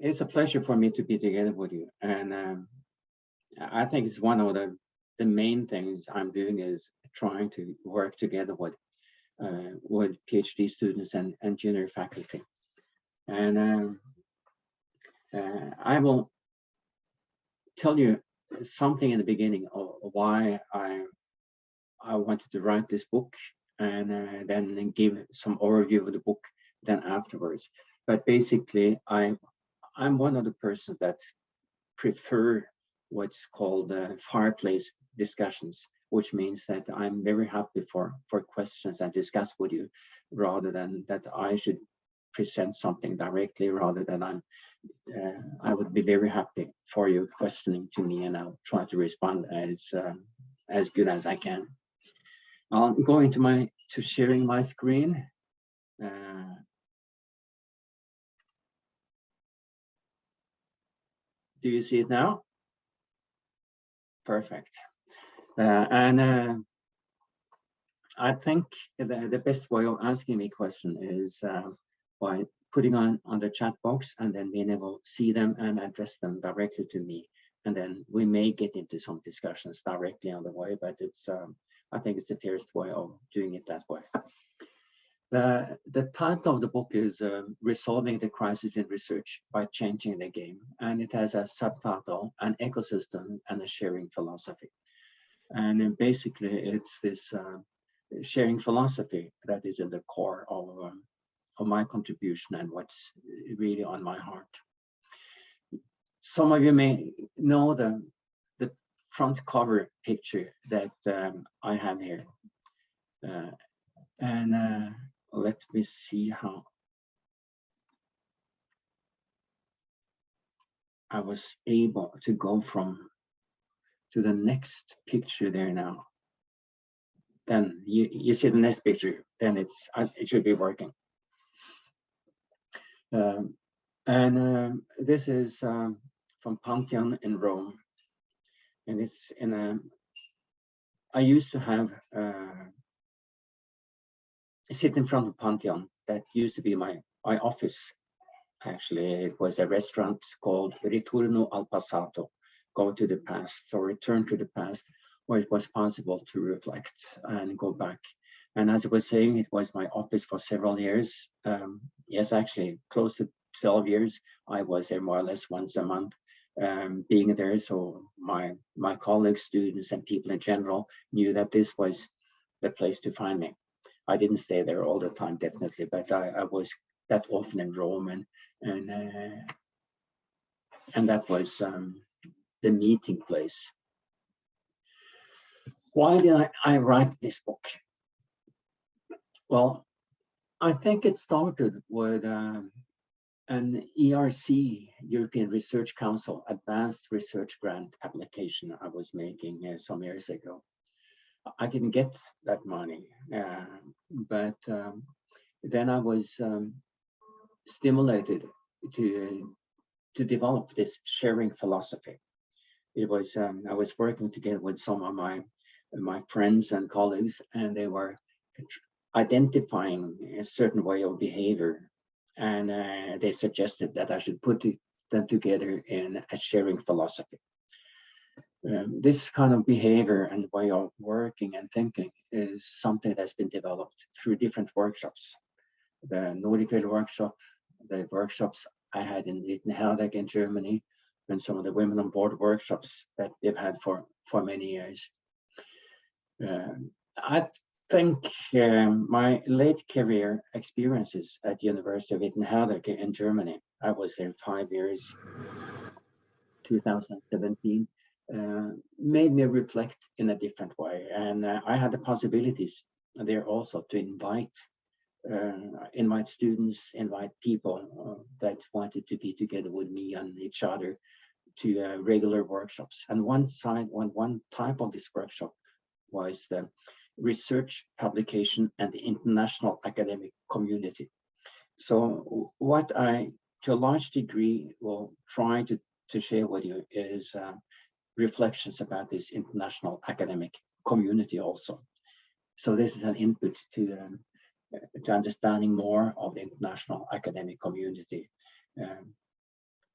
it's a pleasure for me to be together with you. And I think it's one of the main things I'm doing is trying to work together with PhD students and junior faculty. And I will tell you something in the beginning of why I wanted to write this book, and then give some overview of the book then afterwards. But basically, I'm one of the persons that prefer what's called fireplace discussions, which means that I'm very happy for questions and discuss with you, rather than that I should present something directly, rather than I would be very happy for you questioning to me, and I'll try to respond as good as I can. I'll go into sharing my screen. Do you see it now? Perfect. And I think the best way of asking me a question is by putting on the chat box and then being able to see them and address them directly to me. And then we may get into some discussions directly on the way, but it's I think it's the fairest way of doing it that way. The title of the book is Resolving the Crisis in Research by Changing the Game. And it has a subtitle, An Ecosystem and a Sharing Philosophy. And then basically it's this sharing philosophy that is in the core of my contribution and what's really on my heart. Some of you may know the front cover picture that I have here. And let me see how I was able to go to the next picture there now. Then you see the next picture, then it should be working. This is from Pantheon in Rome. And it's in I used to have sit in front of Pantheon. That used to be my office. Actually, it was a restaurant called Ritorno al Passato, go to the past, or return to the past, where it was possible to reflect and go back. And as I was saying, it was my office for several years. Yes, actually, close to 12 years. I was there more or less once a month, being there. So my colleagues, students, and people in general knew that this was the place to find me. I didn't stay there all the time, definitely, but I was that often in Rome, and that was the meeting place. Why did I write this book? Well, I think it started with an ERC, European Research Council, Advanced Research Grant application I was making some years ago. I didn't get that money, but then I was stimulated to develop this sharing philosophy. It was I was working together with some of my friends and colleagues, and they were identifying a certain way of behavior, and they suggested that I should put them together in a sharing philosophy. This kind of behavior and way of working and thinking is something that's been developed through different workshops. The Nordic workshop, the workshops I had in Wittenherdecke in Germany, and some of the Women on Board workshops that they've had for many years. I think my late career experiences at the University of Wittenherdecke in Germany, I was there 5 years, 2017, made me reflect in a different way. And I had the possibilities there also to invite students, invite people that wanted to be together with me and each other to regular workshops. And one type of this workshop was the research, publication, and the international academic community. So what I, to a large degree, will try to share with you is reflections about this international academic community also. So this is an input to understanding more of the international academic community.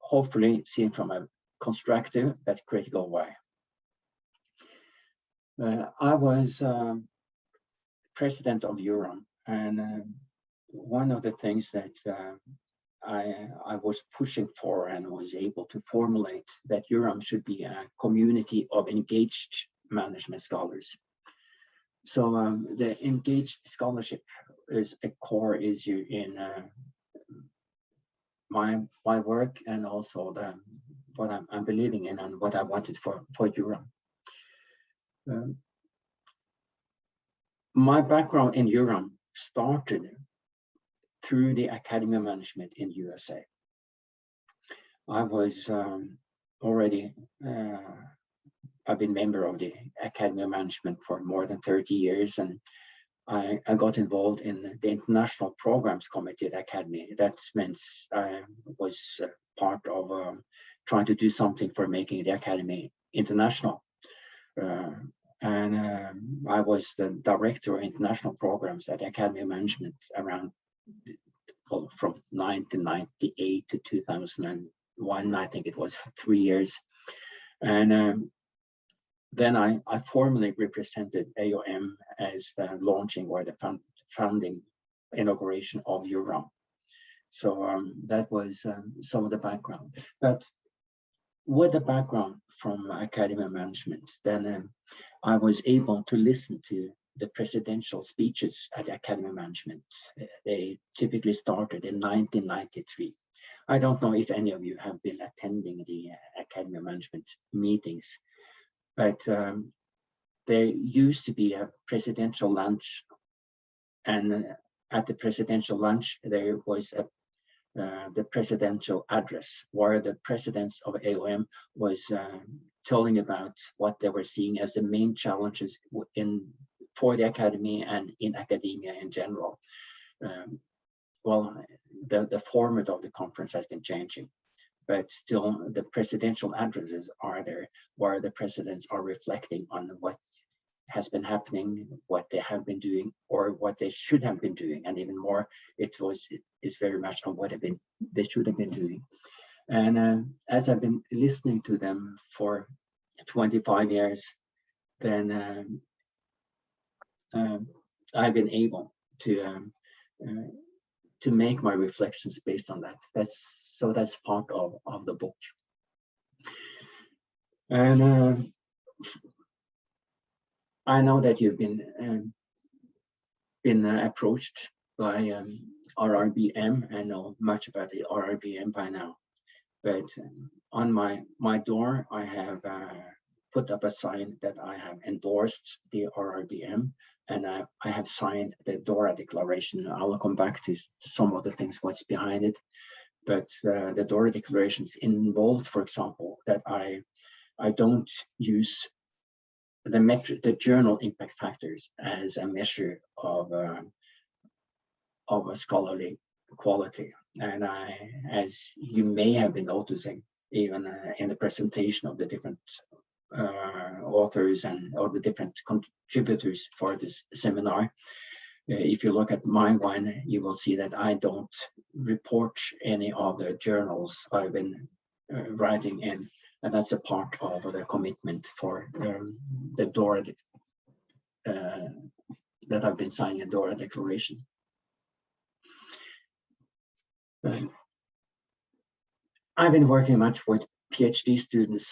hopefully seen from a constructive but critical way. I was president of EURAM, and one of the things that I was pushing for and was able to formulate that EURAM should be a community of engaged management scholars. So the engaged scholarship is a core issue in my work, and also what I'm believing in and what I wanted for EURAM. My background in EURAM started through the academia management in USA. I was already, I've been member of the academia management for more than 30 years, and I got involved in the International Programs Committee at Academy. That meant I was part of trying to do something for making the Academy international. I was the director of international programs at Academy Management around from 1998 to 2001. I think it was 3 years. And then I formally represented AOM as the launching or the founding inauguration of EURAM. So that was some of the background. But with the background from academia management, then I was able to listen to the presidential speeches at academia management. They typically started in 1993. I don't know if any of you have been attending the academia management meetings, but there used to be a presidential lunch, and at the presidential lunch there was the presidential address, where the presidents of AOM was telling about what they were seeing as the main challenges for the academy and in academia in general. Well, the format of the conference has been changing, but still the presidential addresses are there, where the presidents are reflecting on what has been happening, what they have been doing, or what they should have been doing, and even more, it's very much on what they should have been doing. And as I've been listening to them for 25 years, then I've been able to make my reflections based on that. That's part of the book. And I know that you've been approached by RRBM. I know much about the RRBM by now, but on my door I have put up a sign that I have endorsed the RRBM, and I have signed the DORA Declaration. I will come back to some of the things what's behind it, but the DORA Declarations involved, for example, that I don't use the journal impact factors as a measure of a scholarly quality. And as you may have been noticing, even in the presentation of the different authors and all the different contributors for this seminar, if you look at my one, you will see that I don't report any of the journals I've been writing in. And that's a part of the commitment for the DORA that I've been signing, the DORA Declaration. I've been working much with PhD students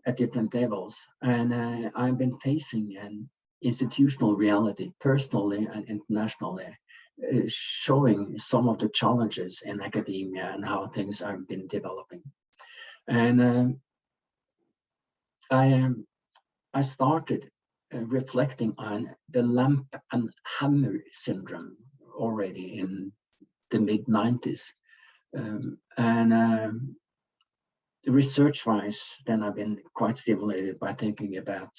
at different levels, and I've been facing an institutional reality, personally and internationally, showing some of the challenges in academia and how things have been developing. And I started reflecting on the lamp and hammer syndrome already in the mid-90s. Research-wise, then I've been quite stimulated by thinking about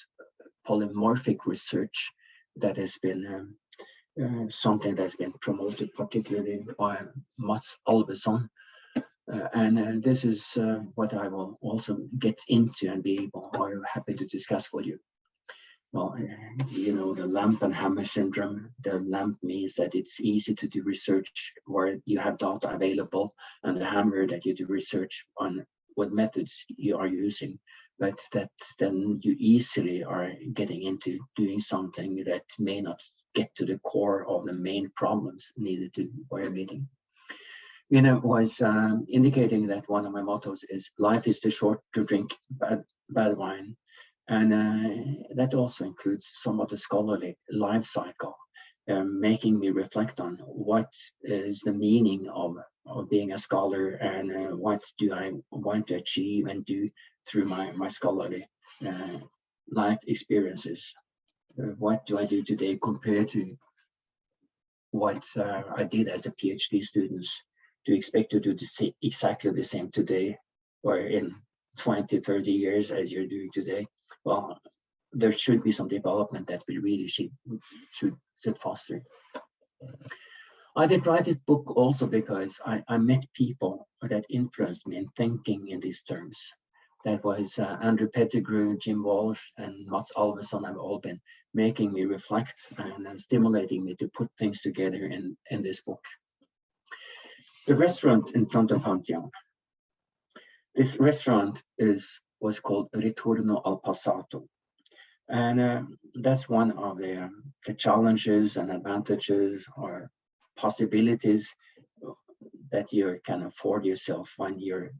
polymorphic research that has been something that's been promoted particularly by Mats Alvesson. This is what I will also get into and be happy to discuss with you. well, you know, the lamp and hammer syndrome. The lamp means that it's easy to do research where you have data available, and the hammer that you do research on what methods you are using. But that then you easily are getting into doing something that may not get to the core of the main problems needed to by a meeting. You know, was indicating that one of my mottos is life is too short to drink bad wine. And that also includes somewhat a scholarly life cycle, making me reflect on what is the meaning of being a scholar, and what do I want to achieve and do through my scholarly life experiences. What do I do today compared to what I did as a PhD student? Do you expect to do exactly the same today or in 20, 30 years as you're doing today? Well, there should be some development that we really should foster. I did write this book also because I met people that influenced me in thinking in these terms. That was Andrew Pettigrew, Jim Walsh, and Mats Alvesson have all been making me reflect and stimulating me to put things together in this book. The restaurant in front of Pantheon. This restaurant was called Ritorno al Passato. And that's one of the challenges and advantages or possibilities that you can afford yourself when you're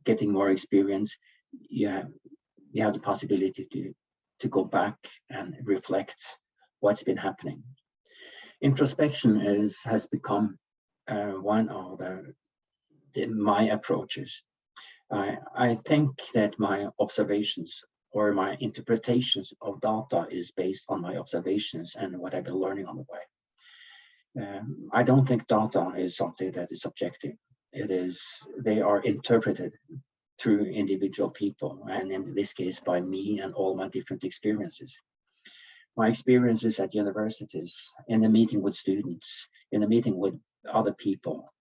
getting more experience. You have the possibility to go back and reflect what's been happening. Introspection has become one of my approaches. I think that my observations or my interpretations of data is based on my observations and what I've been learning on the way. I don't think data is something that is subjective. They are interpreted through individual people, and in this case by me and all my different experiences. My experiences at universities, in the meeting with students, in the meeting with other people.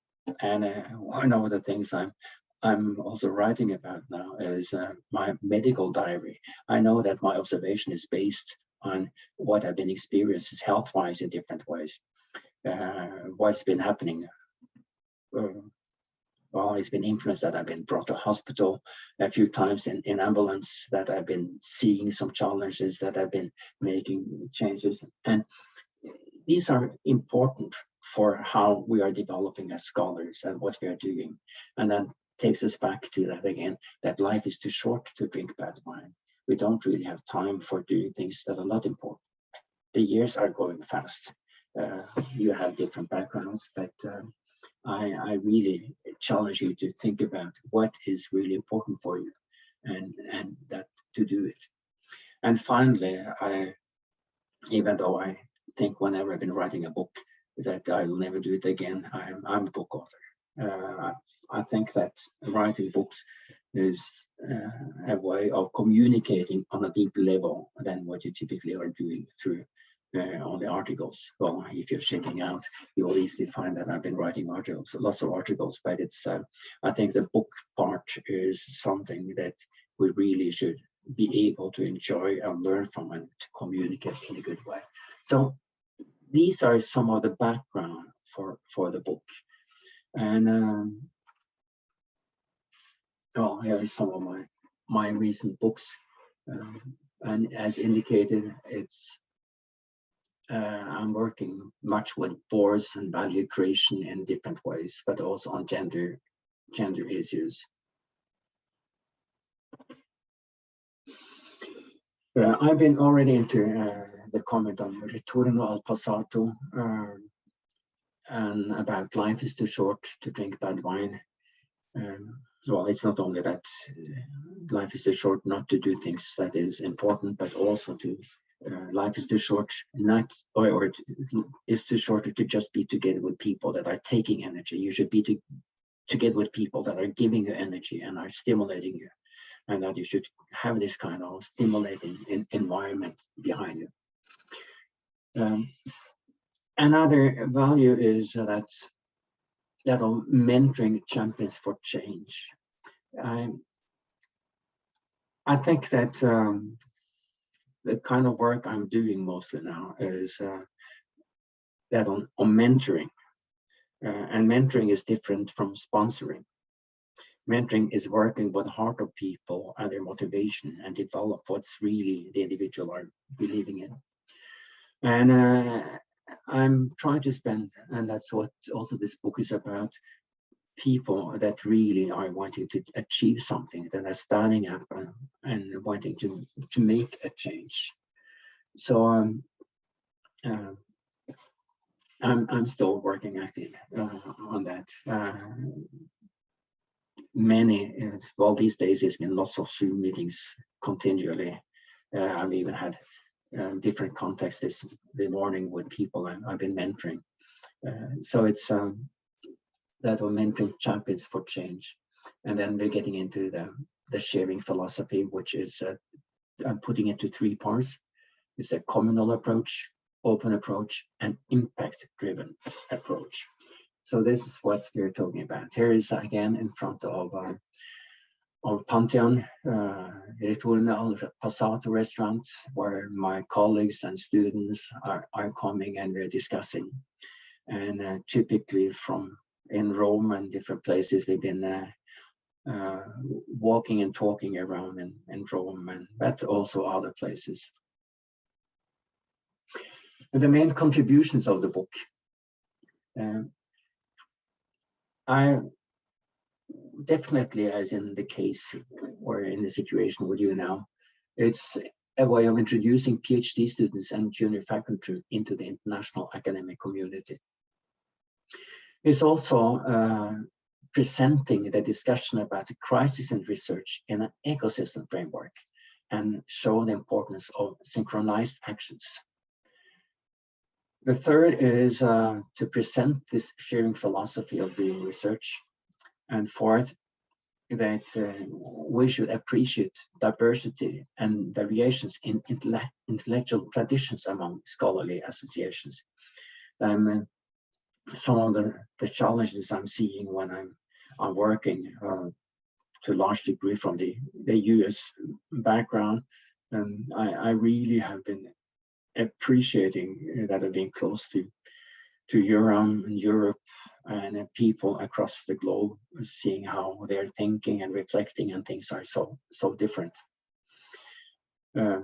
And one of the things I'm also writing about now is my medical diary. I know that my observation is based on what I've been experiencing health-wise in different ways. What's been happening. Well, it's been influenced that I've been brought to hospital a few times in ambulance, that I've been seeing some challenges, that I've been making changes. And these are important for how we are developing as scholars and what we are doing. And that takes us back to that again, that life is too short to drink bad wine. We don't really have time for doing things that are not important. The years are going fast. You have different backgrounds, but I really challenge you to think about what is really important for you and that to do it. And finally, even though I think whenever I've been writing a book that I will never do it again, I'm a book author. I think that writing books is a way of communicating on a deeper level than what you typically are doing through on the articles. Well, if you're checking out, you will easily find that I've been writing articles, lots of articles, but it's, I think the book part is something that we really should be able to enjoy and learn from and to communicate in a good way. So these are some of the background for the book. And well, here is some of my recent books. And as indicated, it's I'm working much with boards and value creation in different ways, but also on gender issues. I've been already into the comment on Ritorno al Passato and about life is too short to drink bad wine. Well, it's not only that life is too short not to do things that is important, but also to life is too short not or it's too short to just be together with people that are taking energy. You should be together with people that are giving you energy and are stimulating you, and that you should have this kind of stimulating environment behind you. Another value is that of mentoring champions for change. I think that the kind of work I'm doing mostly now is that on mentoring. And mentoring is different from sponsoring. Mentoring is working with the heart of people and their motivation and develop what's really the individual are believing in. And I'm trying to spend, and that's what also this book is about, people that really are wanting to achieve something, that are standing up and wanting to make a change. So I'm still working active on that. Well, these days it's been lots of Zoom meetings continually. I've even had different contexts this morning with people I've been mentoring. So it's that we're mentoring champions for change. And then we're getting into the sharing philosophy, which is I'm putting it to 3 parts. It's a communal approach, open approach, and impact-driven approach. So this is what we're talking about. Here is again in front of Pantheon, Ritorno Passato restaurant, where my colleagues and students are coming and we're discussing. And typically from in Rome and different places, we've been walking and talking around in Rome, but also other places. And the main contributions of the book. I definitely, as in the case or in the situation with you now, it's a way of introducing PhD students and junior faculty into the international academic community. It's also presenting the discussion about the crisis in research in an ecosystem framework and show the importance of synchronized actions. The third is to present this sharing philosophy of doing research. And fourth, that we should appreciate diversity and variations in intellectual traditions among scholarly associations. Some of the challenges I'm seeing when I'm working to a large degree from the US background, and I really have been appreciating that I've been close to EURAM and Europe and people across the globe, seeing how they're thinking and reflecting, and things are so different. That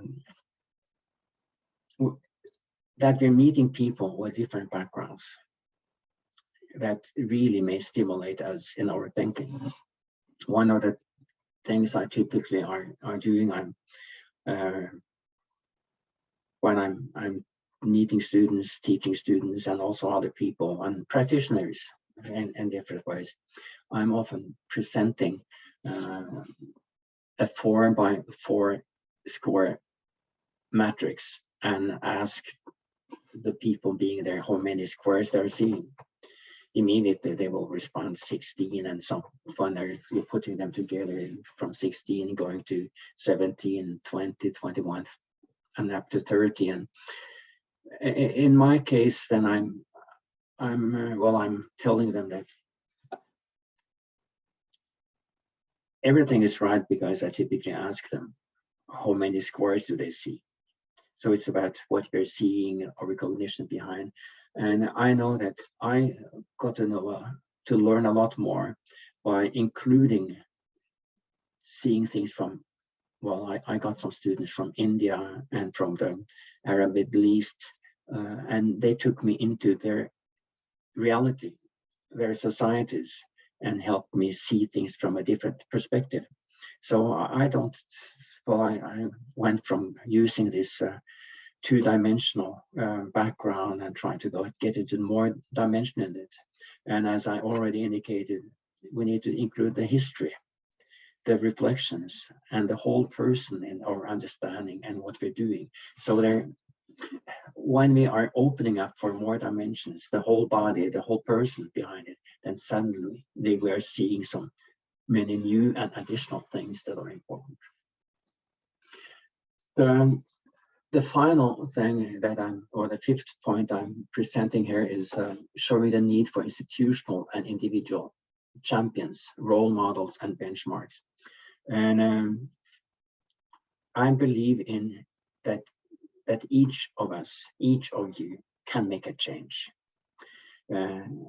we're meeting people with different backgrounds that really may stimulate us in our thinking. One of the things I typically are doing, when I'm meeting students, teaching students, and also other people and practitioners in different ways, I'm often presenting a 4x4 square matrix and ask the people being there how many squares they're seeing. Immediately they will respond 16, and so when you're putting them together from 16 going to 17, 20, 21, and up to 30. And in my case, then I'm telling them that everything is right, because I typically ask them how many squares do they see. So it's about what we're seeing or recognition behind. And I know that I got to learn a lot more by including seeing things from, well, I got some students from India and from the Arab Middle East, and they took me into their reality, their societies, and helped me see things from a different perspective. So I went from using this two-dimensional background and trying to get into more dimension in it. And as I already indicated, we need to include the history, the reflections, and the whole person in our understanding and what we're doing. So when we are opening up for more dimensions, the whole body, the whole person behind it, then suddenly we are seeing so many new and additional things that are important. The final thing that or the fifth point I'm presenting here is showing the need for institutional and individual champions, role models, and benchmarks. And I believe in that that each of us, each of you, can make a change.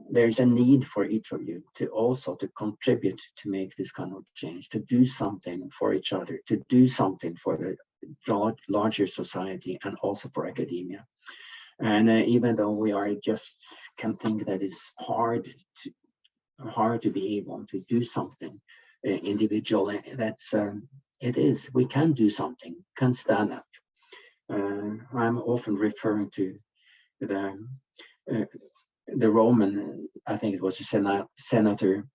There's a need for each of you to also to contribute to make this kind of change, to do something for each other, to do something for the larger society and also for academia. And even though we are just can think that it's hard to be able to do something individually, that's it is. We can do something, can stand up. I'm often referring to the Roman, I think it was a senator,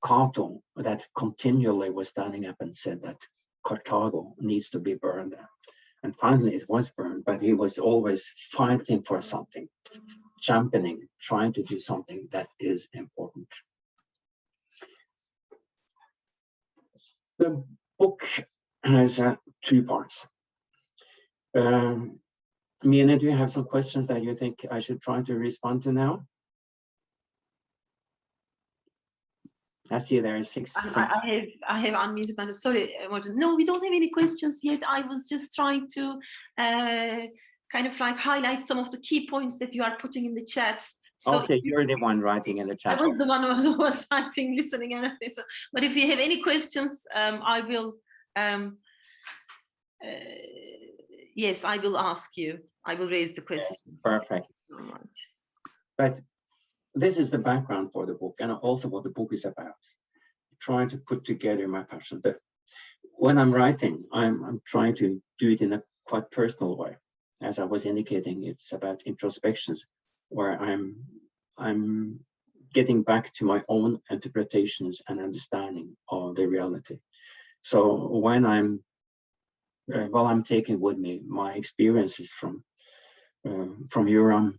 Cato, that continually was standing up and said that Carthago needs to be burned. And finally it was burned, but he was always fighting for something, championing, trying to do something that is important. The book has 2 parts. Mina, do you have some questions that you think I should try to respond to now? I see there are 6. I have unmuted myself. Sorry, Martin. No, we don't have any questions yet. I was just trying to kind of like highlight some of the key points that you are putting in the chat. So okay, you're the one writing in the chat. I was the one who was writing, listening, and everything. So, but if you have any questions, I will. Yes, I will ask you. I will raise the questions. Perfect. So much. But this is the background for the book and also what the book is about. Trying to put together my passion. But when I'm writing, I'm trying to do it in a quite personal way. As I was indicating, it's about introspections where I'm getting back to my own interpretations and understanding of the reality. So when I'm taking with me my experiences from EURAM,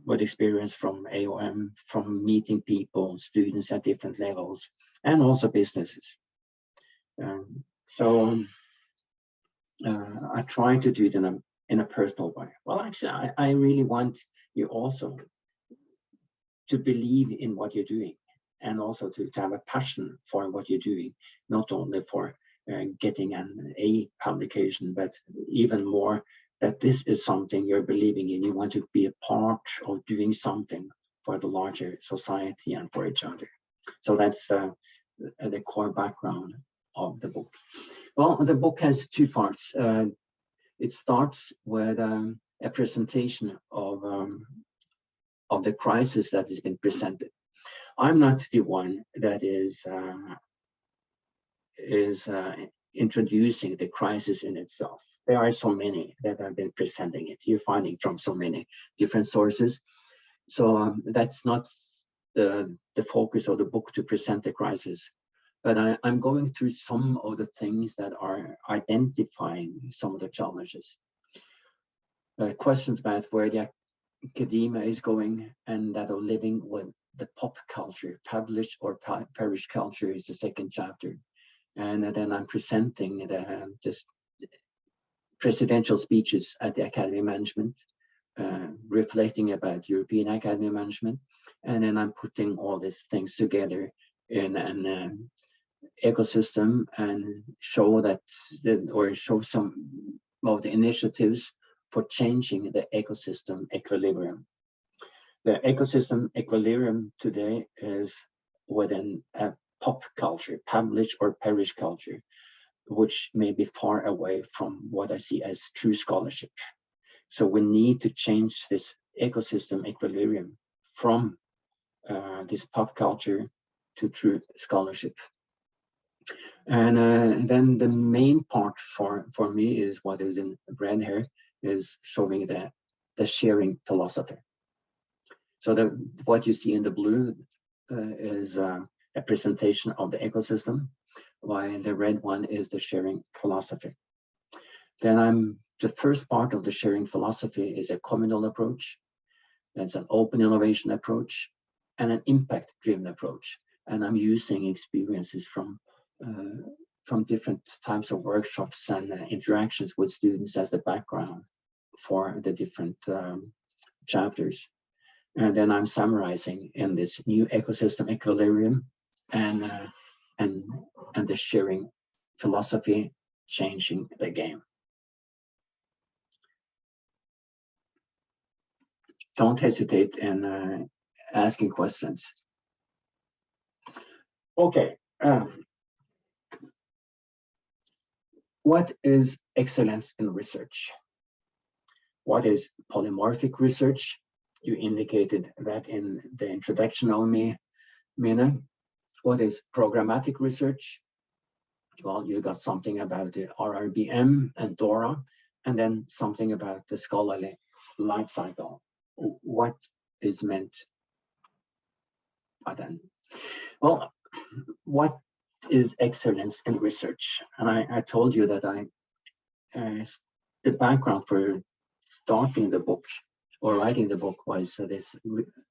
what experience from AOM, from meeting people, students at different levels, and also businesses. So I try to do it in a personal way. Well, actually, I really want you also to believe in what you're doing and also to have a passion for what you're doing, not only for getting an A publication, but even more that this is something you're believing in. You want to be a part of doing something for the larger society and for each other. So that's the core background of the book. Well, the book has 2 parts. It starts with a presentation of the crisis that has been presented. I'm not the one that is introducing the crisis in itself. There are so many that have been presenting it. You're finding from so many different sources. So that's not the focus of the book to present the crisis. But I'm going through some of the things that are identifying some of the challenges. Questions about where the academia is going and that of living with the pop culture, published or perish culture is the 2nd chapter. And then I'm presenting just presidential speeches at the Academy of Management, reflecting about European Academy of Management. And then I'm putting all these things together in an ecosystem and show some of the initiatives for changing the ecosystem equilibrium. The ecosystem equilibrium today is within a pop culture, publish or perish culture, which may be far away from what I see as true scholarship. So we need to change this ecosystem equilibrium from this pop culture to true scholarship. And then the main part for me is what is in red here, is showing the sharing philosophy. So what you see in the blue is a presentation of the ecosystem, while the red one is the sharing philosophy. Then the first part of the sharing philosophy is a communal approach. That's an open innovation approach and an impact-driven approach. And I'm using experiences from different types of workshops and interactions with students as the background for the different chapters. And then I'm summarizing in this new ecosystem equilibrium and the sharing philosophy, changing the game. don't hesitate in asking questions. Okay. What is excellence in research? What is polymorphic research? You indicated that in the introduction of me, Mina. What is programmatic research? Well, you got something about the RRBM and DORA, and then something about the scholarly life cycle. What is meant by that? Well, what is excellence in research? And I told you that the background for starting the book or writing the book was this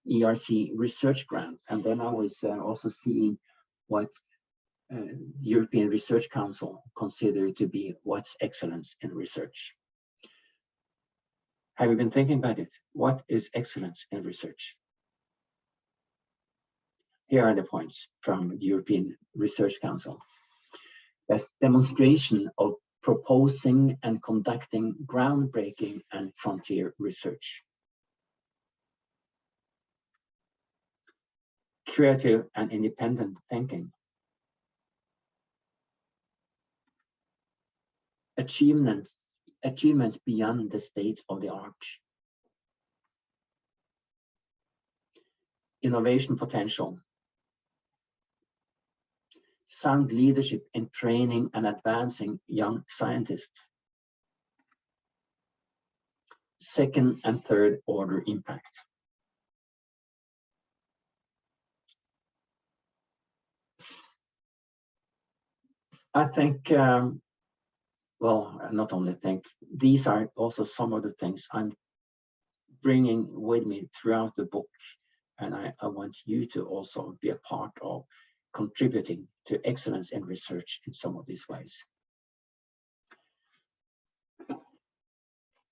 ERC research grant. And then I was also seeing what the European Research Council considered to be what's excellence in research. Have you been thinking about it? What is excellence in research? Here are the points from the European Research Council. That's demonstration of proposing and conducting groundbreaking and frontier research. Creative and independent thinking. Achievements beyond the state of the art. Innovation potential. Sound leadership in training and advancing young scientists. Second and third order impact. I think, well, not only think, these are also some of the things I'm bringing with me throughout the book. And I want you to also be a part of contributing to excellence in research in some of these ways.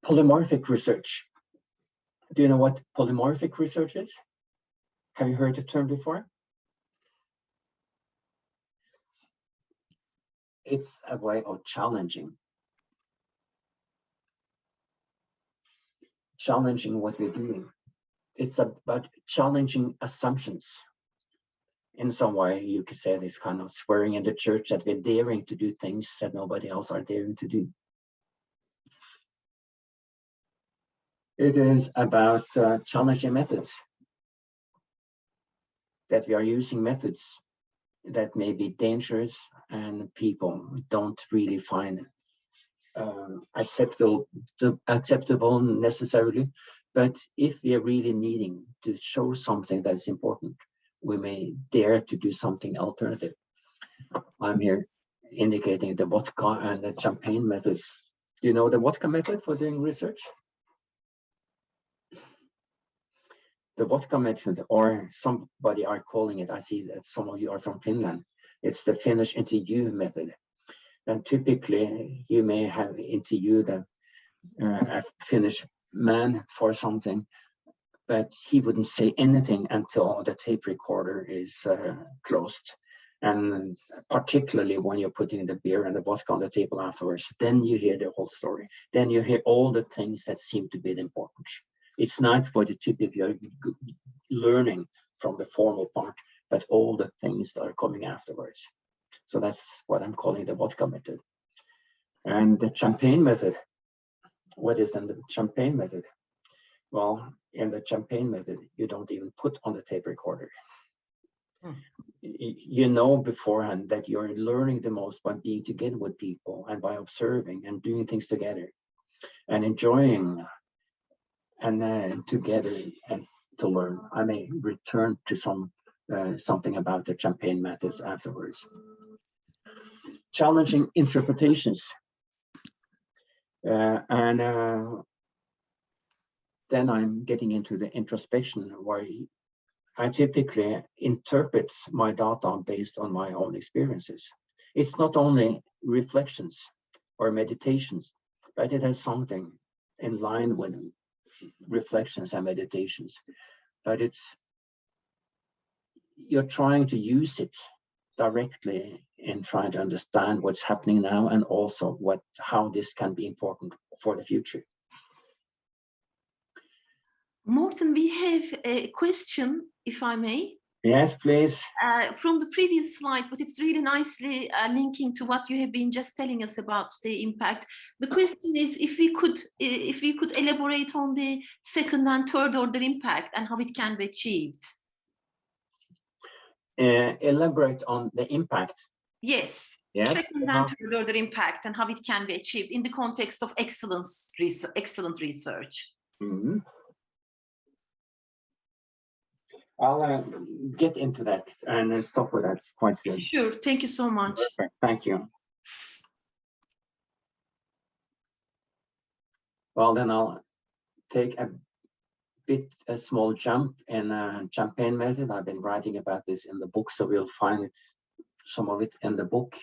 Polymorphic research. Do you know what polymorphic research is? Have you heard the term before? It's a way of challenging what we're doing. It's about challenging assumptions. In some way, you could say this kind of swearing in the church that we're daring to do things that nobody else are daring to do. It is about challenging methods. That we are using methods that may be dangerous and people don't really find acceptable necessarily. But if we are really needing to show something that is important, we may dare to do something alternative. I'm here indicating the vodka and the champagne methods. Do you know the vodka method for doing research? The vodka method, or somebody are calling it, I see that some of you are from Finland, it's the Finnish interview method. And typically you may have interviewed a Finnish man for something, but he wouldn't say anything until the tape recorder is closed. And particularly when you're putting the beer and the vodka on the table afterwards, then you hear the whole story. Then you hear all the things that seem to be important. It's not for the typical learning from the formal part, but all the things that are coming afterwards. So that's what I'm calling the vodka method. And the champagne method, what is then the champagne method? Well, in the champagne method, you don't even put on the tape recorder. You know beforehand that you're learning the most by being together with people and by observing and doing things together and enjoying and together and to learn. I may return to something about the champagne methods afterwards. Challenging interpretations. Then I'm getting into the introspection where I typically interpret my data based on my own experiences. It's not only reflections or meditations, but it has something in line with reflections and meditations, but you're trying to use it directly in trying to understand what's happening now and also how this can be important for the future. Morten, we have a question, if I may. Yes, please. From the previous slide, but it's really nicely linking to what you have been just telling us about the impact. The question is if we could elaborate on the second and third order impact and how it can be achieved. Elaborate on the impact. Yes. Yes. Second and third order impact and how it can be achieved in the context of excellent research. Mm-hmm. I'll get into that and stop with that quite soon. Sure. Thank you so much. Perfect. Thank you. Well, then I'll take a small jump in campaign method. I've been writing about this in the book, so we'll find some of it in the book.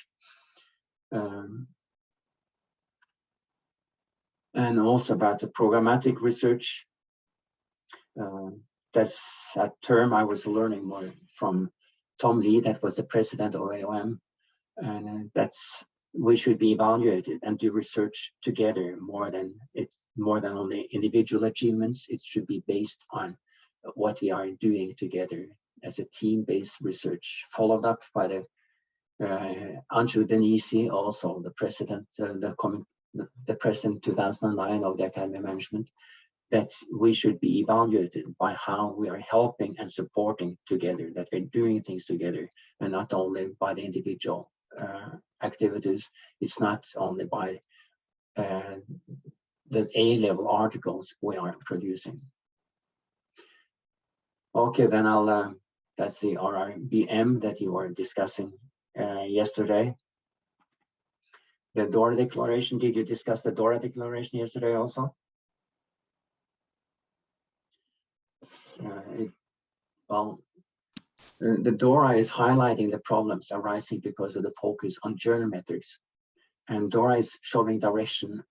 And also about the programmatic research. That's a term I was learning more from Tom Lee, that was the president of EURAM, and we should be evaluated and do research together more than only individual achievements. It should be based on what we are doing together as a team-based research, followed up by the Anju Denisi, also the president, the president 2009 of the Academy of Management, that we should be evaluated by how we are helping and supporting together, that we're doing things together, and not only by the individual activities. It's not only by the A-level articles we are producing. Okay, then that's the RRBM that you were discussing yesterday. The DORA Declaration, did you discuss the DORA Declaration yesterday also? The DORA is highlighting the problems arising because of the focus on journal methods. And DORA is showing direction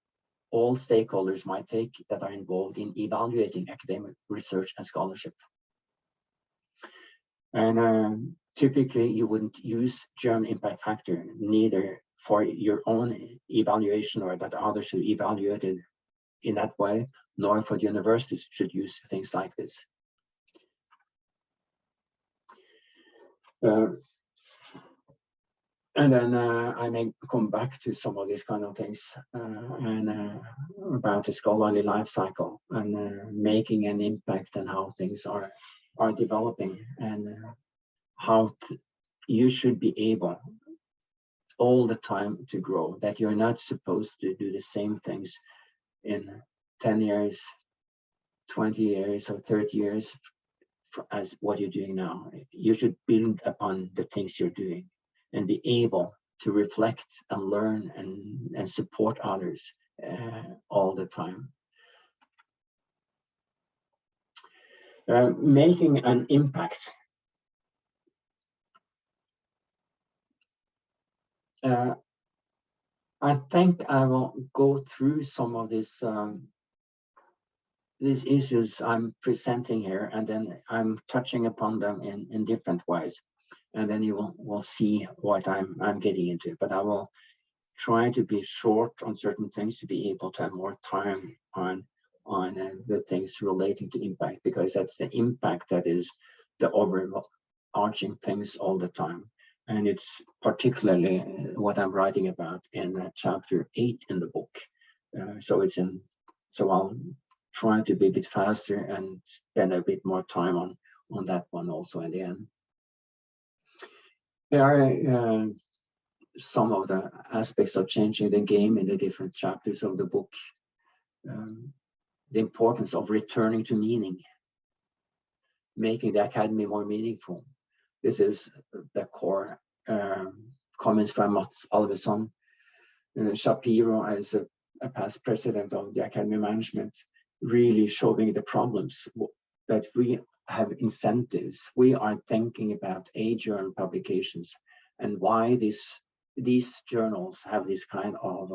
all stakeholders might take that are involved in evaluating academic research and scholarship. And typically you wouldn't use journal impact factor, neither for your own evaluation or that others should evaluate it in that way, nor for the universities should use things like this. And then I may come back to some of these kind of things and about the scholarly life cycle and making an impact and how things are developing, and how you should be able all the time to grow, that you're not supposed to do the same things in 10 years, 20 years, or 30 years as what you're doing now. You should build upon the things you're doing and be able to reflect and learn and support others all the time. Making an impact. I think I will go through some of these issues I'm presenting here, and then I'm touching upon them in different ways, and then you will see what I'm getting into. But I will try to be short on certain things to be able to have more time on the things relating to impact, because that's the impact that is the overarching things all the time. And it's particularly what I'm writing about in chapter 8 in the book. So I'll try to be a bit faster and spend a bit more time on that one also in the end. There are some of the aspects of changing the game in the different chapters of the book. The importance of returning to meaning, making the academy more meaningful. This is the core comments from Mats Alvesson. Shapiro, as a past president of the Academy of Management, really showing the problems that we have incentives. We are thinking about A-journal publications and why these journals have this kind of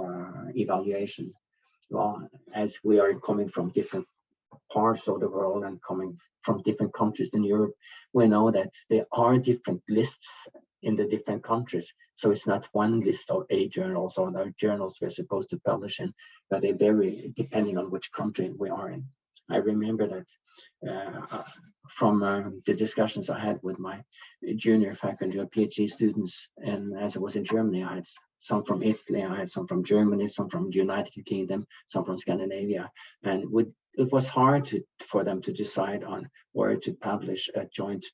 evaluation. Well, as we are coming from different parts of the world and coming from different countries in Europe, we know that there are different lists in the different countries. So it's not one list of A journals or the journals we're supposed to publish in, but they vary depending on which country we are in. I remember that from the discussions I had with my junior faculty or PhD students, and as I was in Germany, I had some from Italy, I had some from Germany, some from the United Kingdom, some from Scandinavia, and it was hard for them to decide on where to publish a joint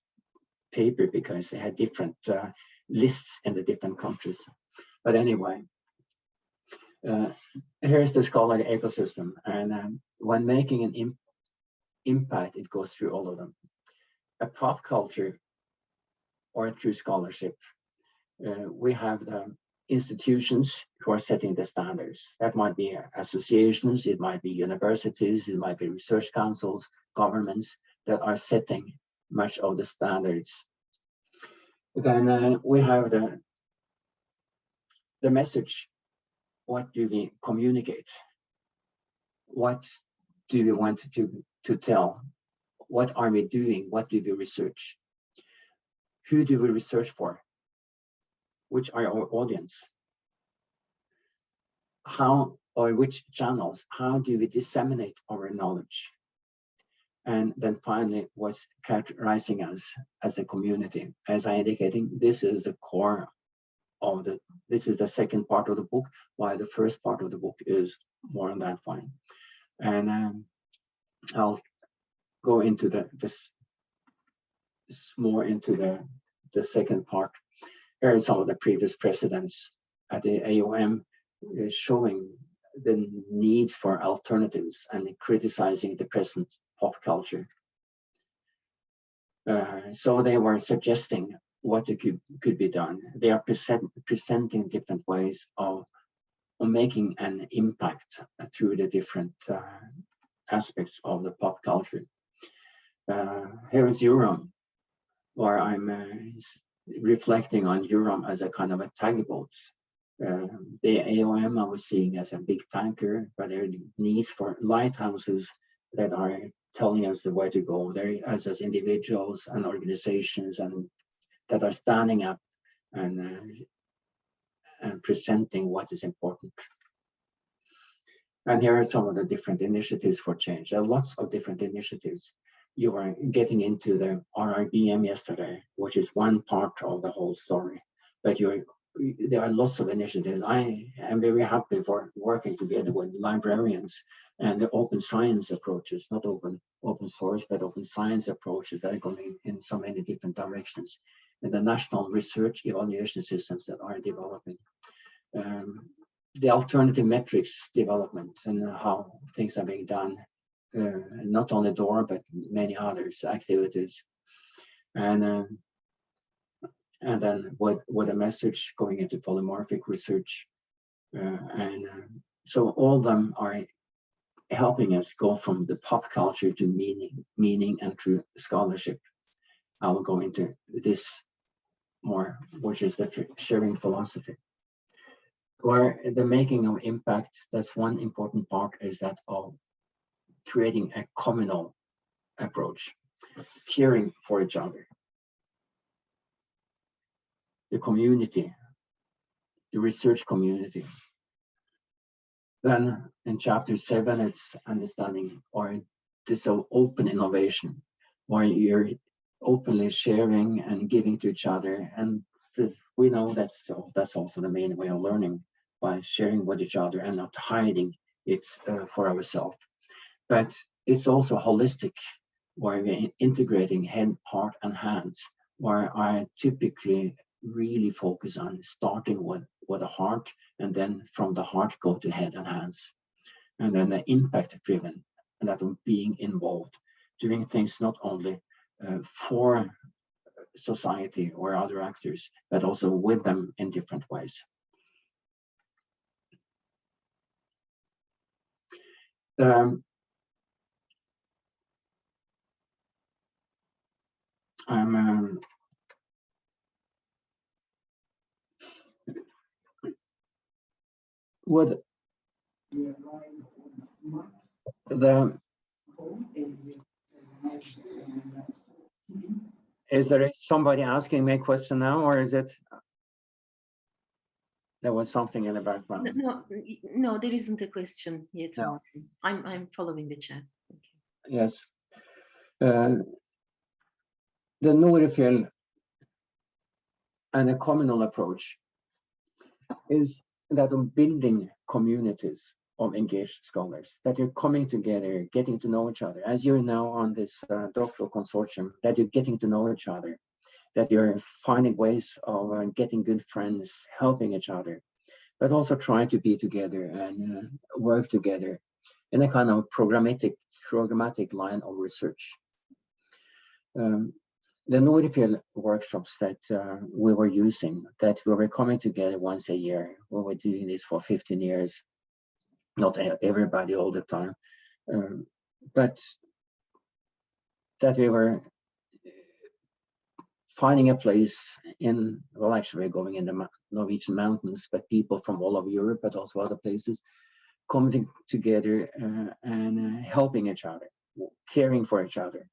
paper because they had different lists in the different countries. But anyway, here's the scholarly ecosystem, and when making an impact, it goes through all of them. A pop culture or through scholarship, we have the institutions who are setting the standards. That might be associations, it might be universities, it might be research councils, governments that are setting much of the standards. Then we have the message. What do we communicate? What do we want to tell? What are we doing? What do we research? Who do we research for? Which are our audience? How or which channels? How do we disseminate our knowledge? And then finally, what's characterizing us as a community? As I indicated, this is the core of this is the second part of the book, while the first part of the book is more on that one. And I'll go into this more into the second part. Here are some of the previous presidents at the EURAM showing the needs for alternatives and criticizing the present pop culture. So they were suggesting what could be done. They are presenting different ways of making an impact through the different aspects of the pop culture. Here is EURAM, where I'm reflecting on EURAM as a kind of a tugboat. The EURAM I was seeing as a big tanker, but there are needs for lighthouses that are telling us the way to go. There as individuals and organizations and that are standing up and presenting what is important. And here are some of the different initiatives for change. There are lots of different initiatives. You are getting into the RIBM yesterday, which is one part of the whole story. But there are lots of initiatives. I am very happy for working together with librarians and the open science approaches, not open source, but open science approaches that are going in so many different directions. And the national research evaluation systems that are developing. The alternative metrics development and how things are being done, not only DORA, but many others activities. And then with a message going into polymorphic research. So all of them are helping us go from the pop culture to meaning and true scholarship. I will go into this more, which is the sharing philosophy. Where the making of impact, that's one important part, is that of creating a communal approach, caring for each other. The community, the research community. Then in chapter 7, it's understanding or this open innovation, where you're openly sharing and giving to each other. And we know that's also the main way of learning, by sharing with each other and not hiding it for ourselves. But it's also holistic, where we're integrating head, heart, and hands, where I typically really focus on starting with the heart, and then from the heart go to head and hands. And then the impact driven, and that of being involved, doing things not only for society or other actors, but also with them in different ways. With is there somebody asking me a question now, or is it there was something in the background? No, there isn't a question yet. No. I'm following the chat. Okay. Yes. The Norefjell and a communal approach is that of building communities of engaged scholars, that you're coming together, getting to know each other, as you're now on this doctoral consortium, that you're getting to know each other, that you're finding ways of getting good friends, helping each other, but also trying to be together and work together in a kind of programmatic line of research. The Norefjell workshops that we were using, that we were coming together once a year, we were doing this for 15 years, not everybody all the time, but that we were finding a place in, well, actually we're going in the Norwegian mountains, but people from all over Europe, but also other places, coming together and helping each other, caring for each other.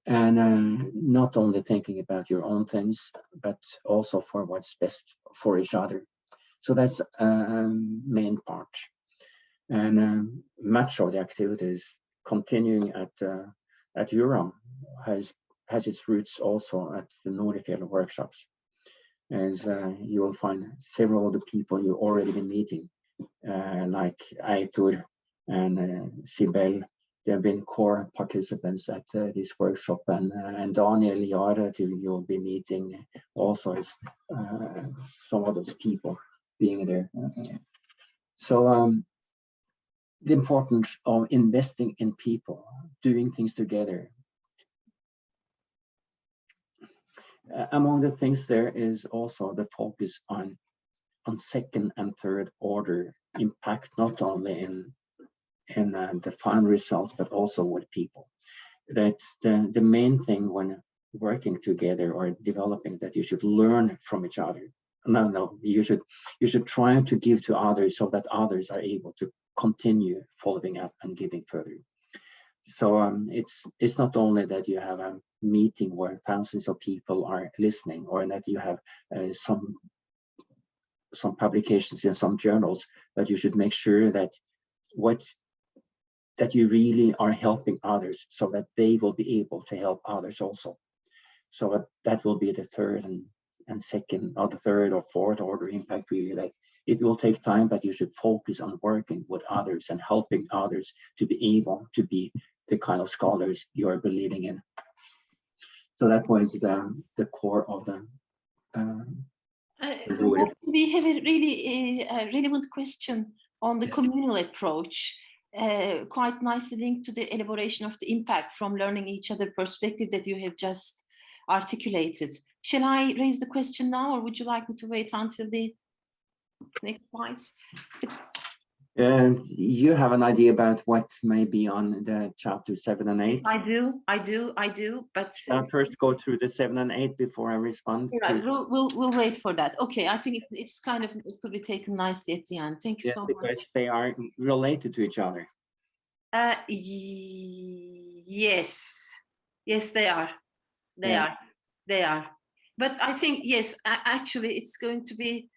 And not only thinking about your own things, but also for what's best for each other. So that's main part. And much of the activities continuing at EURAM has its roots also at the Norefjell workshops, as you will find several of the people you've already been meeting, like Eitur and Sibel. They have been core participants at this workshop, and Daniel Yara, you'll be meeting also as some of those people being there. So the importance of investing in people, doing things together. Among the things there is also the focus on second and third order impact, not only in the final results, but also with people. That's the main thing when working together or developing, that you should learn from each other. No, you should try to give to others so that others are able to continue following up and giving further. So it's not only that you have a meeting where thousands of people are listening, or that you have some publications in some journals, but you should make sure that you really are helping others, so that they will be able to help others also. So that will be the third and second, or the third or fourth order impact, really. That it will take time, but you should focus on working with others and helping others to be able to be the kind of scholars you are believing in. So that was the core of the we have a really relevant question on the communal approach, quite nicely linked to the elaboration of the impact from learning each other perspective that you have just articulated. Shall I raise the question now, or would you like me to wait until the next slides? You have an idea about what may be on the chapter 7 and 8? Yes, I do. But I'll first go through the 7 and 8 before I respond. Right, we'll wait for that. Okay, I think it's kind of, it could be taken nicely at the end. Thank you so much. Because they are related to each other. Yes, they are. They are. But I think, yes, actually, it's going to be.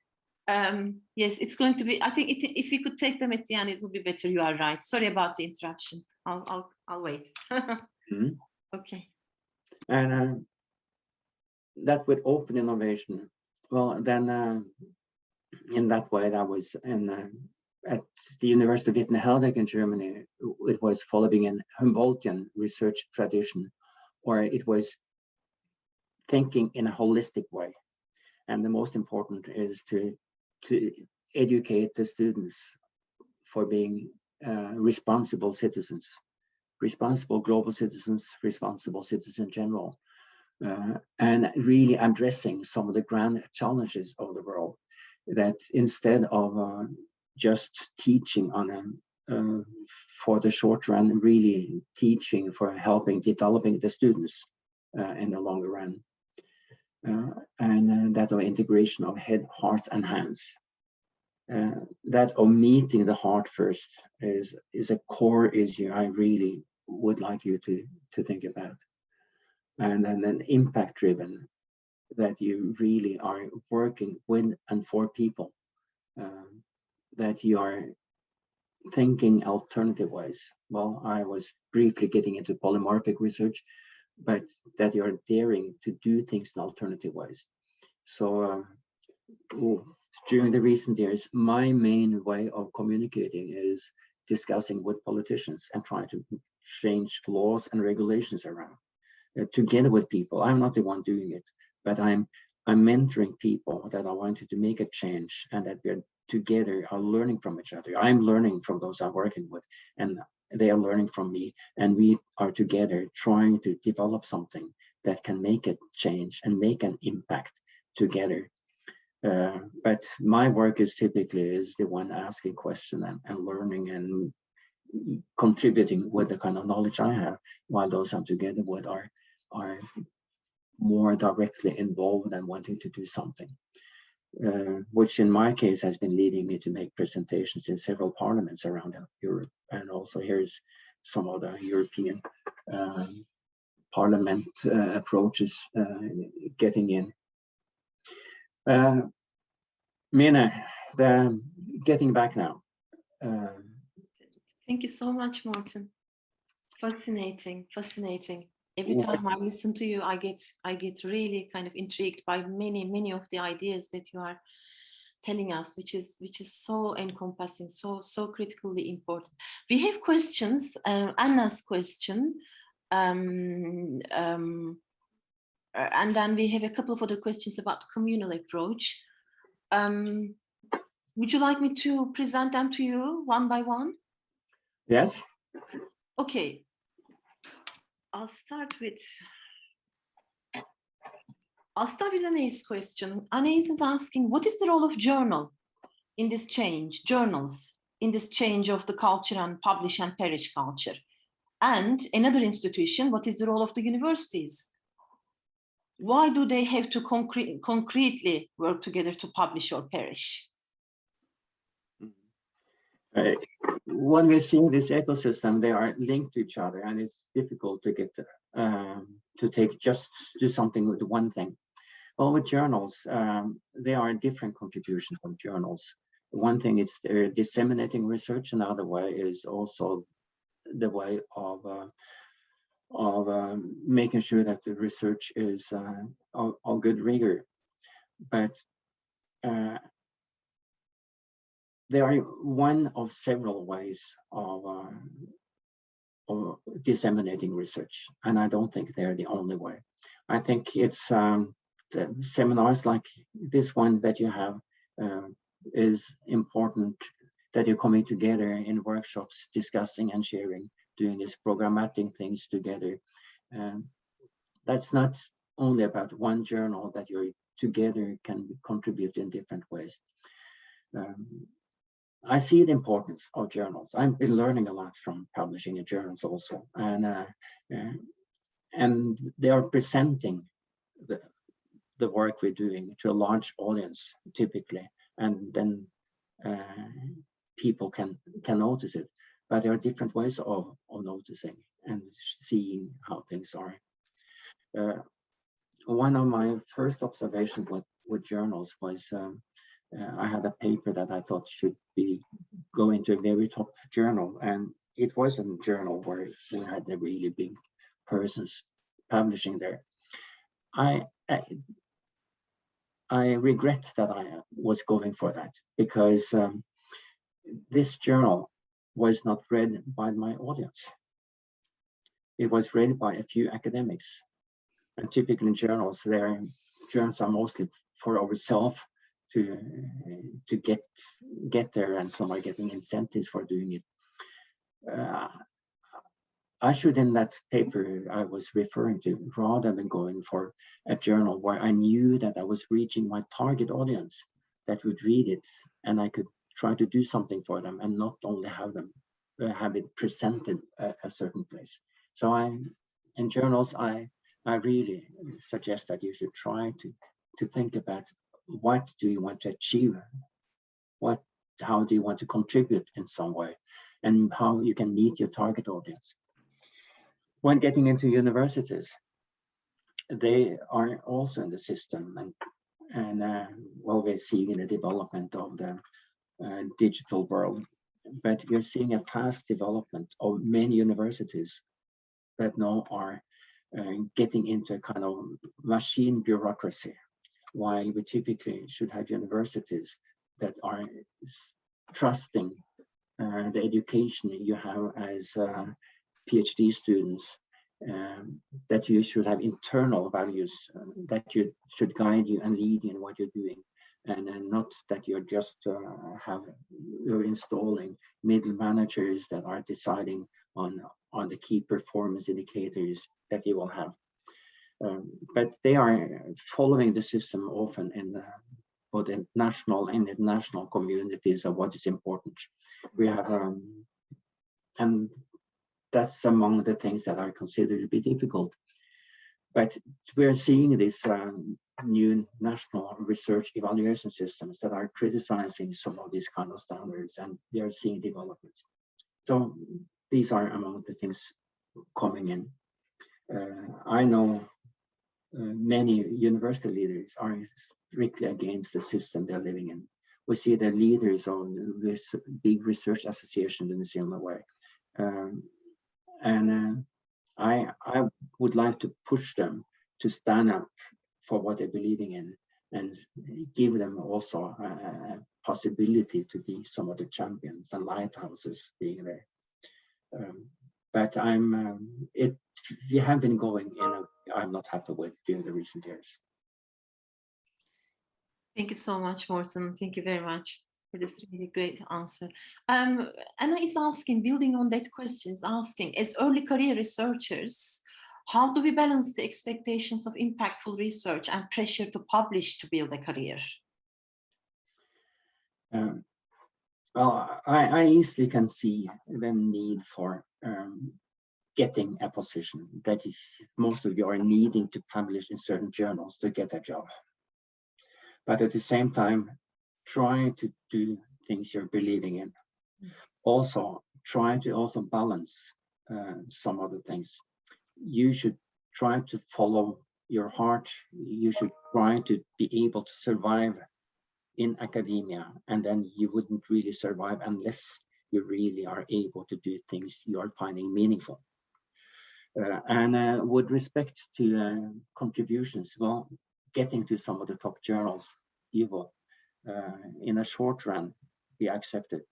Yes, it's going to be. I think if we could take them at the end, it would be better. You are right. Sorry about the interruption. I'll wait. Mm-hmm. Okay. And that with open innovation. Well, then in that way, that was at the University of Wittenherdecke in Germany. It was following an Humboldtian research tradition, or it was thinking in a holistic way. And the most important is to educate the students for being responsible citizens, responsible global citizens, responsible citizens in general, and really addressing some of the grand challenges of the world. That instead of just teaching on for the short run, really teaching for helping developing the students in the longer run. And that of integration of head, heart, and hands. That of meeting the heart first is a core issue I really would like you to think about. And then impact driven, that you really are working with and for people, that you are thinking alternative ways. Well, I was briefly getting into polymorphic research, but that you're daring to do things in alternative ways. So during the recent years, my main way of communicating is discussing with politicians and trying to change laws and regulations around together with people. I'm not the one doing it, but I'm mentoring people that are wanting to make a change, and that we're together are learning from each other. I'm learning from those I'm working with, and they are learning from me, and we are together trying to develop something that can make a change and make an impact together. But my work is typically the one asking questions and learning and contributing with the kind of knowledge I have, while those I'm together with are more directly involved and wanting to do something, which in my case has been leading me to make presentations in several parliaments around Europe, and also here's some other European parliament approaches getting in. Mina, getting back now. Thank you so much, Martin. Fascinating, fascinating. Every time I listen to you, I get really kind of intrigued by many of the ideas that you are telling us, which is so encompassing, so critically important. We have questions. Anna's question, and then we have a couple of other questions about communal approach. Would you like me to present them to you one by one? Yes. Okay. I'll start with Anais' question. Anais is asking, what is the role of journals in this change of the culture and publish and perish culture? And another institution, what is the role of the universities? Why do they have to concretely work together to publish or perish? When we see this ecosystem, they are linked to each other, and it's difficult to get to do something with one thing. Well, with journals, there are different contributions from journals. One thing is they're disseminating research, another way is also the way of making sure that the research is of good rigor. But they are one of several ways of disseminating research, and I don't think they're the only way. I think it's the seminars like this one that you have is important, that you're coming together in workshops, discussing and sharing, doing these programmatic things together. That's not only about one journal, that you're together can contribute in different ways. I see the importance of journals. I've been learning a lot from publishing in journals also, and they are presenting the work we're doing to a large audience typically, and then people can notice it. But there are different ways of noticing and seeing how things are. One of my first observations with journals was I had a paper that I thought should go into a very top journal, and it was a journal where we had the really big persons publishing there. I regret that I was going for that, because this journal was not read by my audience. It was read by a few academics, and typically journals are mostly for ourselves to get there, and some are getting incentives for doing it. I should, in that paper I was referring to, rather than going for a journal where I knew that I was reaching my target audience that would read it, and I could try to do something for them, and not only have them have it presented a certain place. So in journals, I really suggest that you should try to think about, what do you want to achieve? How do you want to contribute in some way, and how you can meet your target audience? When getting into universities, they are also in the system, and well, we're seeing the development of the digital world. but we're seeing a fast development of many universities that now are getting into a kind of machine bureaucracy, while we typically should have universities that are trusting the education you have as PhD students, that you should have internal values that you should guide you and lead you in what you're doing, and not that you're just you're installing middle managers that are deciding on the key performance indicators that you will have. But they are following the system often in both in national and international communities of what is important. We have, and that's among the things that are considered to be difficult. But we're seeing these new national research evaluation systems that are criticizing some of these kind of standards, and we are seeing developments. So these are among the things coming in. I know many university leaders are strictly against the system they're living in. We see the leaders of this big research association in a similar way. I would like to push them to stand up for what they're believing in, and give them also a possibility to be some of the champions and lighthouses being there. But we have been going in a I'm not happy with during the recent years. Thank you so much, Morten. Thank you very much for this really great answer. Anna is asking, building on that question, is asking, as early career researchers, how do we balance the expectations of impactful research and pressure to publish to build a career? Well, I easily can see the need for getting a position that most of you are needing to publish in certain journals to get a job. But at the same time, try to do things you're believing in. Also, try to also balance some other things. You should try to follow your heart. You should try to be able to survive in academia, and then you wouldn't really survive unless you really are able to do things you are finding meaningful. And with respect to contributions, well, getting to some of the top journals, you will, in a short run, be accepted.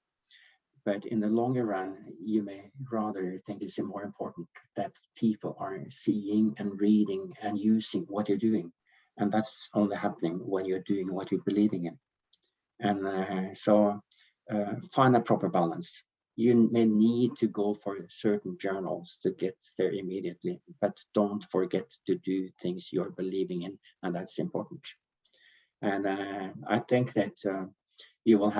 But in the longer run, you may rather think it's more important that people are seeing and reading and using what you're doing. And that's only happening when you're doing what you're believing in. And so find a proper balance. You may need to go for certain journals to get there immediately, but don't forget to do things you're believing in, and that's important. And I think that you will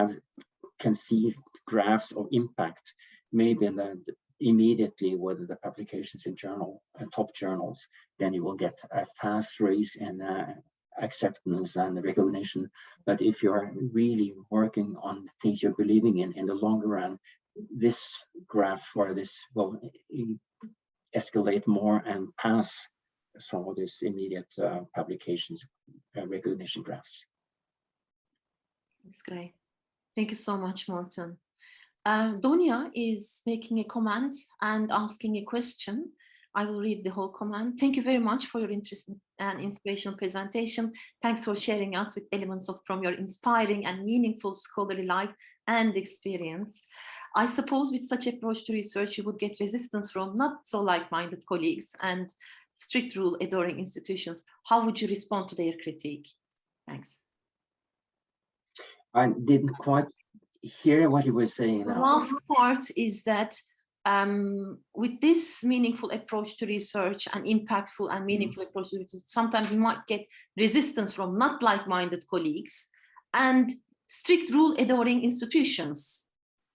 can see graphs of impact, maybe in immediately with the publications in top journals. Then you will get a fast race in acceptance and recognition. But if you're really working on things you're believing in the longer run, this graph or this will escalate more and pass some of these immediate publications recognition graphs. That's great. Thank you so much, Morten. Donia is making a comment and asking a question. I will read the whole comment. Thank you very much for your interesting and inspirational presentation. Thanks for sharing us with elements from your inspiring and meaningful scholarly life and experience. I suppose with such approach to research, you would get resistance from not so like-minded colleagues and strict rule adoring institutions. How would you respond to their critique? Thanks. I didn't quite hear what you were saying now. The last part is that with this meaningful approach to research and impactful and meaningful approach to research, sometimes you might get resistance from not like-minded colleagues and strict rule adoring institutions,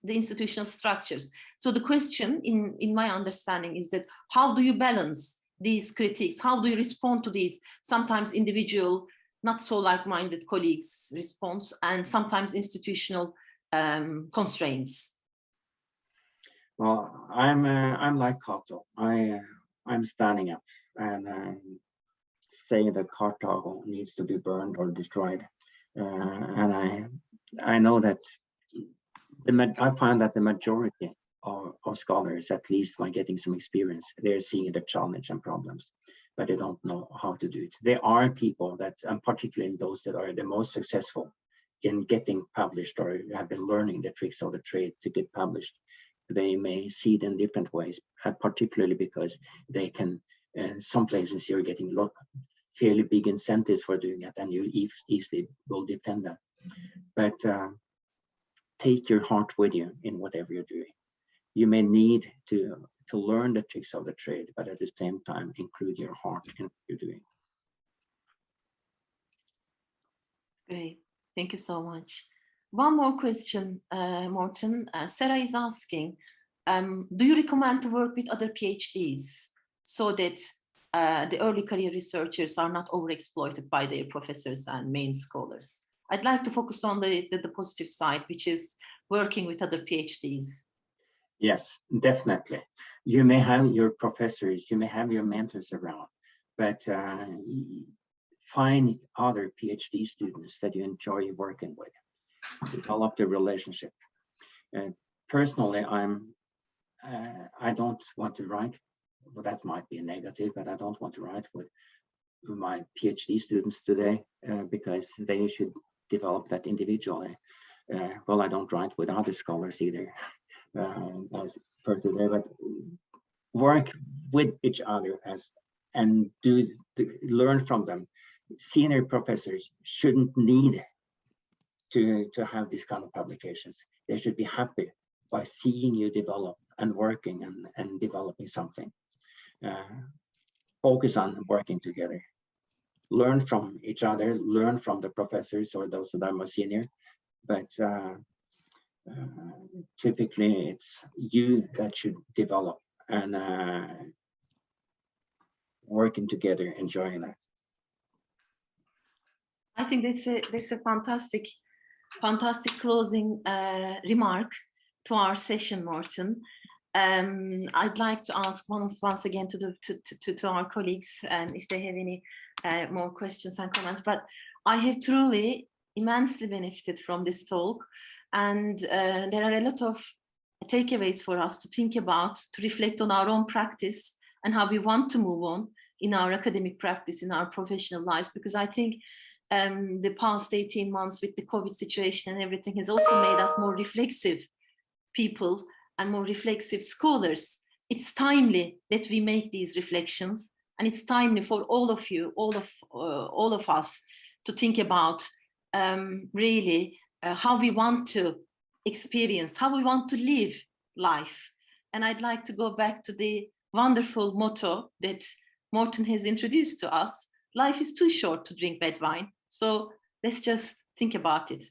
the institutional structures. So the question in my understanding is that how do you balance these critiques? How do you respond to these sometimes individual, not so like-minded colleagues' response and sometimes institutional constraints? Well, I'm like Cato. I'm standing up and saying that Carthago needs to be burned or destroyed. And I know that I find that the majority of scholars, at least when getting some experience, they're seeing the challenge and problems, but they don't know how to do it. There are people that, and particularly those that are the most successful in getting published or have been learning the tricks of the trade to get published. They may see it in different ways, particularly because they can, some places you're getting fairly big incentives for doing it, and you easily will defend them. But take your heart with you in whatever you're doing. You may need to learn the tricks of the trade, but at the same time, include your heart in what you're doing. Great, thank you so much. One more question, Morten. Sarah is asking, do you recommend to work with other PhDs so that the early career researchers are not overexploited by their professors and main scholars? I'd like to focus on the positive side, which is working with other PhDs. Yes, definitely. You may have your professors, you may have your mentors around, but find other PhD students that you enjoy working with. Develop the relationship. Personally, I don't want to write, well, that might be a negative, but I don't want to write with my PhD students today because they should develop that individually. Well, I don't write with other scholars either, as per today, but work with each other and learn from them. Senior professors shouldn't need to have these kind of publications. They should be happy by seeing you develop and working and developing something. Focus on working together. Learn from each other, learn from the professors or those that are more senior, but typically it's you that should develop and working together, enjoying that. I think that's a fantastic closing remark to our session, Morten. I'd like to ask once again to our colleagues if they have any more questions and comments. But I have truly immensely benefited from this talk, and there are a lot of takeaways for us to think about, to reflect on our own practice and how we want to move on in our academic practice, in our professional lives, because I think the past 18 months with the COVID situation and everything has also made us more reflexive people and more reflexive scholars. It's timely that we make these reflections, and it's timely for all of you, all of us, to think about really how we want to experience, how we want to live life. And I'd like to go back to the wonderful motto that Morten has introduced to us: life is too short to drink bad wine. So let's just think about it.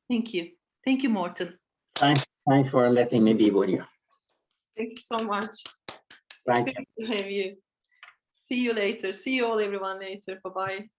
Thank you. Thank you, Morten. Thanks for letting me be with you. Thank you so much. Thank you. Good to have you. See you later. See you all, everyone, later. Bye-bye.